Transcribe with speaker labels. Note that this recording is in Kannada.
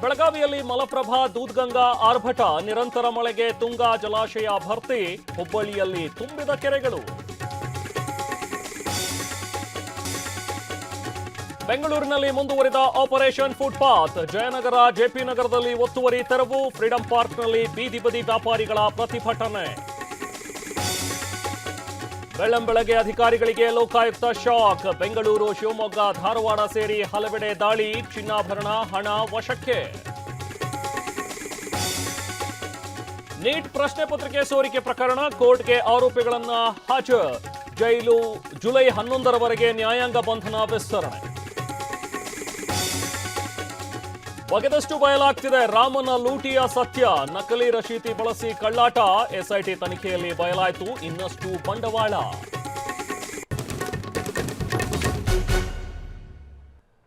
Speaker 1: ಬೆಳಗಾವಿಯಲ್ಲಿ ಮಲಪ್ರಭಾ ದೂದ್ಗಂಗಾ ಆರ್ಭಟ, ನಿರಂತರ ಮಳೆಗೆ ತುಂಗಾ ಜಲಾಶಯ ಭರ್ತಿ, ಹುಬ್ಬಳ್ಳಿಯಲ್ಲಿ ತುಂಬಿದ ಕೆರೆಗಳು. ಬೆಂಗಳೂರಿನಲ್ಲಿ ಮುಂದುವರಿದ ಆಪರೇಷನ್ ಫುಟ್ಪಾತ್, ಜಯನಗರ ಜೆಪಿ ನಗರದಲ್ಲಿ ಒತ್ತುವರಿ ತೆರವು, ಫ್ರೀಡಂ ಪಾರ್ಕ್ನಲ್ಲಿ ಬೀದಿ ಬದಿ ವ್ಯಾಪಾರಿಗಳ ಪ್ರತಿಭಟನೆ. ಬೆಳ್ಳಂಬೆಳಗ್ಗೆ ಅಧಿಕಾರಿಗಳಿಗೆ ಲೋಕಾಯುಕ್ತ ಶಾಕ್, ಬೆಂಗಳೂರು, ಶಿವಮೊಗ್ಗ, ಧಾರವಾಡ ಸೇರಿ ಹಲವೆಡೆ ದಾಳಿ, ಚಿನ್ನಾಭರಣ, ಹಣ ವಶಕ್ಕೆ. ನೀಟ್ ಪ್ರಶ್ನೆ ಪತ್ರಿಕೆ ಸೋರಿಕೆ ಪ್ರಕರಣ, ಕೋರ್ಟ್ಗೆ ಆರೋಪಿಗಳನ್ನ ಹಾಜರು, ಜೈಲು ಜುಲೈ 11ರವರೆಗೆ ನ್ಯಾಯಾಂಗ ಬಂಧನ ವಿಸ್ತರಣೆ. ಬಗೆದಷ್ಟು ಬಯಲಾಗ್ತಿದೆ ರಾಮನ ಲೂಟಿಯ ಸತ್ಯ, ನಕಲಿ ರಶೀತಿ ಬಳಸಿ ಕಳ್ಳಾಟ, ಎಸ್ಐಟಿ ತನಿಖೆಯಲ್ಲಿ ಬಯಲಾಯಿತು ಇನ್ನಷ್ಟು ಬಂಡವಾಳ.